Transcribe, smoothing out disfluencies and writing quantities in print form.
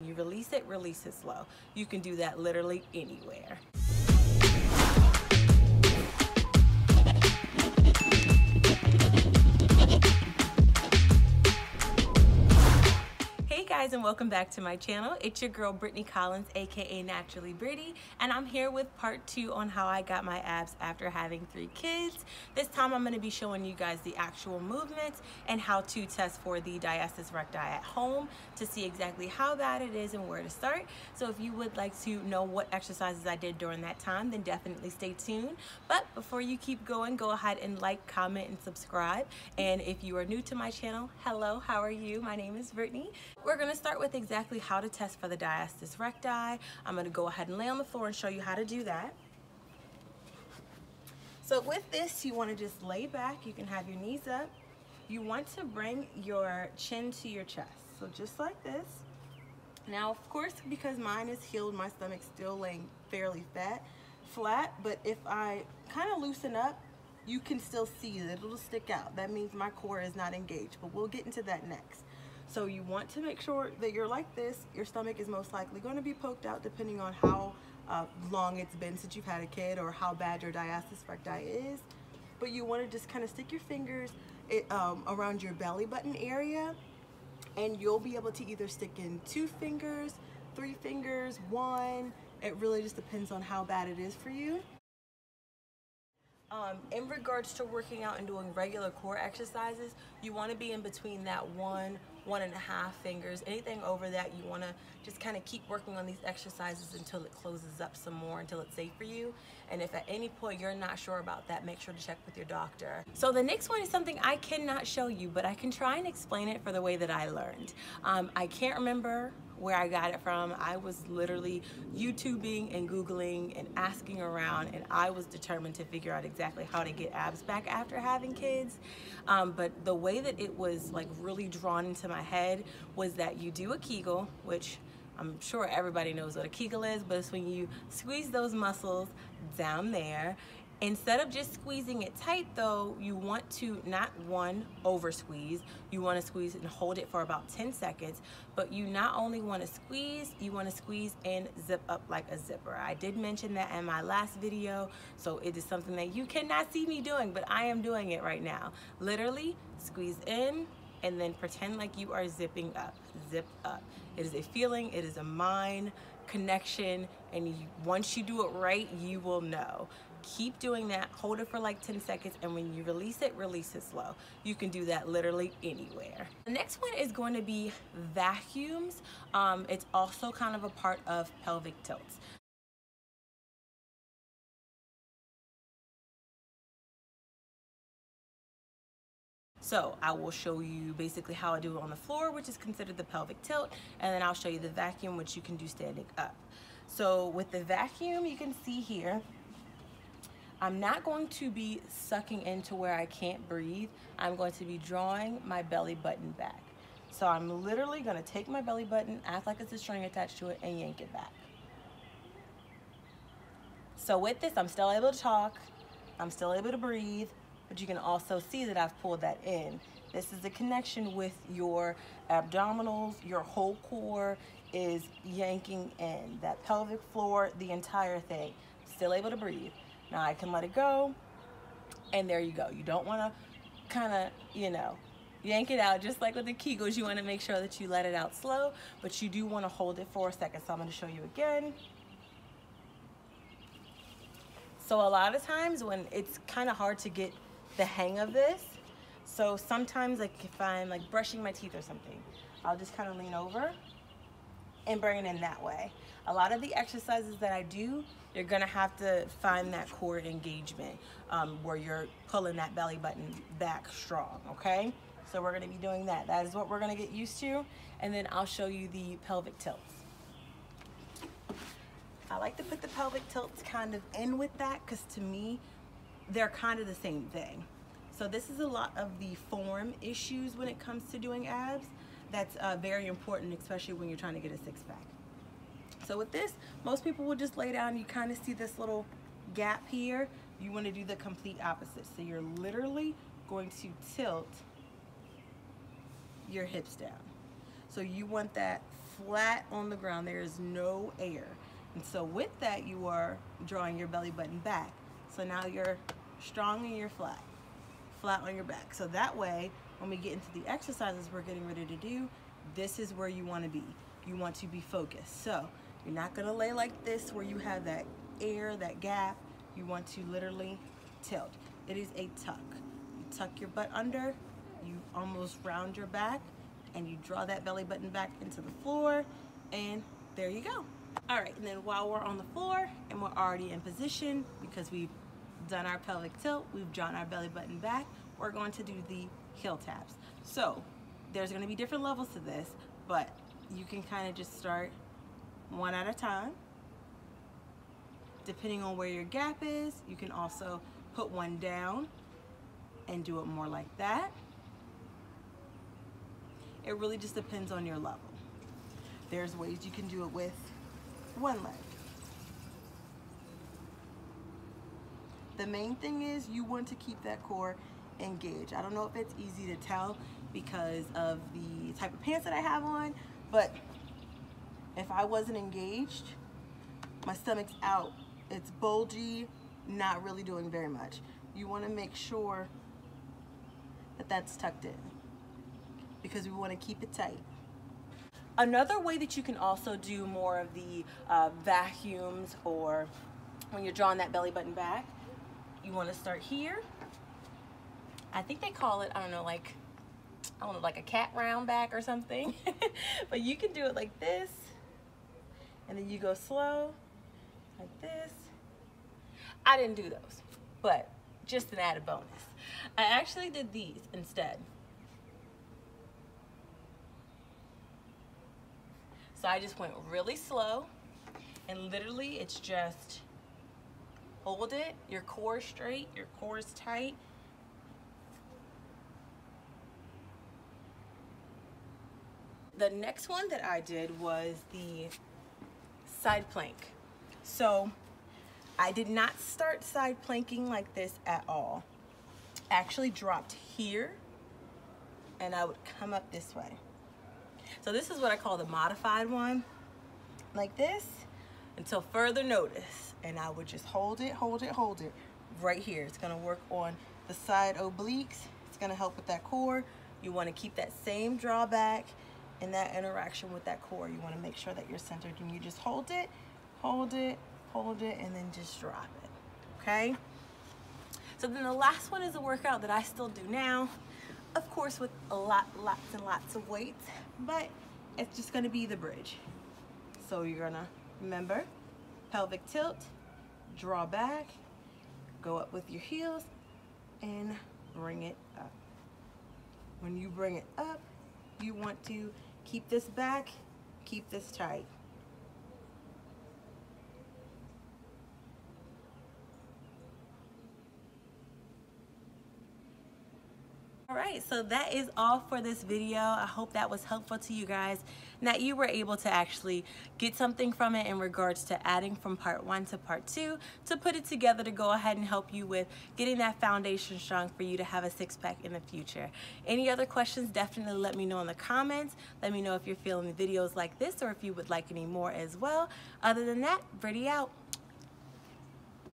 You release it slow. You can do that literally anywhere. Hey guys, and welcome back to my channel. It's your girl Brittany Collins, aka Naturally Britty, and I'm here with part 2 on how I got my abs after having 3 kids. This time I'm going to be showing you guys the actual movements and how to test for the diastasis recti at home to see exactly how bad it is and where to start. So if you would like to know what exercises I did during that time, then definitely stay tuned. But before you keep going, go ahead and like, comment, and subscribe. And if you are new to my channel, hello, how are you? My name is Brittany. We're going to start with exactly how to test for the diastasis recti. I'm going to go ahead and lay on the floor and show you how to do that. So with this, you want to just lay back. You can have your knees up. You want to bring your chin to your chest. So just like this. Now, of course, because mine is healed, my stomach's still laying fairly flat. But if I kind of loosen up, you can still see it. It'll stick out. That means my core is not engaged. But we'll get into that next. So you want to make sure that you're like this. Your stomach is most likely going to be poked out depending on how long it's been since you've had a kid or how bad your diastasis recti is. But you want to just kind of stick your fingers around your belly button area, and you'll be able to either stick in 2 fingers, 3 fingers, 1. It really just depends on how bad it is for you. In regards to working out and doing regular core exercises, you want to be in between that 1.5 fingers. Anything over that, you want to just kind of keep working on these exercises until it closes up some more, until it's safe for you. And if at any point you're not sure about that, make sure to check with your doctor. So the next one is something I cannot show you, but I can try and explain it for the way that I learned. I can't remember where I got it from. I was literally YouTubing and Googling and asking around, and I was determined to figure out exactly how to get abs back after having kids. But the way that it was like really drawn into my head was that you do a Kegel, which I'm sure everybody knows what a Kegel is, but it's when you squeeze those muscles down there. Instead of just squeezing it tight though, you want to not over squeeze. You want to squeeze and hold it for about 10 seconds, but you not only want to squeeze, you want to squeeze and zip up like a zipper. I did mention that in my last video, so it is something that you cannot see me doing, but I am doing it right now. Literally squeeze in and then pretend like you are zipping up, zip up. It is a feeling, it is a mind connection, and once you do it right, you will know. Keep doing that, hold it for like 10 seconds, and when you release it slow. You can do that literally anywhere. The next one is going to be vacuums. It's also kind of a part of pelvic tilts. So I will show you basically how I do it on the floor, which is considered the pelvic tilt, and then I'll show you the vacuum, which you can do standing up. So with the vacuum, you can see here, I'm not going to be sucking into where I can't breathe. I'm going to be drawing my belly button back. So I'm literally going to take my belly button, act like it's a string attached to it, and yank it back. So with this, I'm still able to talk, I'm still able to breathe, but you can also see that I've pulled that in. This is a connection with your abdominals. Your whole core is yanking in. That pelvic floor, the entire thing. Still able to breathe. Now I can let it go, and there you go. You don't want to kind of, yank it out. Just like with the Kegels, you want to make sure that you let it out slow, but you do want to hold it for a second. So I'm going to show you again. So a lot of times when it's kind of hard to get the hang of this, so sometimes like if I'm like brushing my teeth or something, I'll just kind of lean over and bring it in that way. A lot of the exercises that I do, you're gonna have to find that core engagement where you're pulling that belly button back strong, okay? So we're gonna be doing that. That is what we're gonna get used to, and then I'll show you the pelvic tilts. I like to put the pelvic tilts kind of in with that because to me, they're kind of the same thing. So this is a lot of the form issues when it comes to doing abs. That's very important, especially when you're trying to get a six-pack. So with this, most people will just lay down. You kind of see this little gap here. You want to do the complete opposite. So you're literally going to tilt your hips down. So you want that flat on the ground. There is no air. And so with that, you are drawing your belly button back. So now you're strong and you're flat on your back. So that way, when we get into the exercises we're getting ready to do, this is where you want to be. You want to be focused. So you're not going to lay like this where you have that air, that gap. You want to literally tilt. It is a tuck. You tuck your butt under, you almost round your back, and you draw that belly button back into the floor, and there you go. All right, and then while we're on the floor and we're already in position because we've done our pelvic tilt, we've drawn our belly button back, we're going to do the heel taps. So there's going to be different levels to this, but you can kind of just start one at a time. Depending on where your gap is, you can also put one down and do it more like that. It really just depends on your level. There's ways you can do it with one leg. The main thing is you want to keep that core engaged. I don't know if it's easy to tell because of the type of pants that I have on, but if I wasn't engaged, my stomach's out. It's bulgy, not really doing very much. You want to make sure that that's tucked in because we want to keep it tight. Another way that you can also do more of the vacuums, or when you're drawing that belly button back, you want to start here. I think they call it, I don't know, like a cat round back or something. But you can do it like this, and then you go slow, like this. I didn't do those, but just an added bonus. I actually did these instead. So I just went really slow, and literally it's just hold it, your core is straight, your core is tight. The next one that I did was the side plank. So I did not start side planking like this at all. I actually dropped here and I would come up this way. So this is what I call the modified one, like this, until further notice. And I would just hold it right here. It's gonna work on the side obliques. It's gonna help with that core. You wanna keep that same drawback and that interaction with that core. You wanna make sure that you're centered, and you just hold it, and then just drop it, okay? So then the last one is a workout that I still do now, of course with lots and lots of weights, but it's just gonna be the bridge. So you're gonna, remember, pelvic tilt, draw back, go up with your heels, and bring it up. When you bring it up, you want to keep this back, keep this tight. Alright, so that is all for this video. I hope that was helpful to you guys, and that you were able to actually get something from it in regards to adding from part 1 to part 2 to put it together to go ahead and help you with getting that foundation strong for you to have a six-pack in the future. Any other questions, definitely let me know in the comments. Let me know if you're feeling videos like this or if you would like any more as well. Other than that, Brittany out.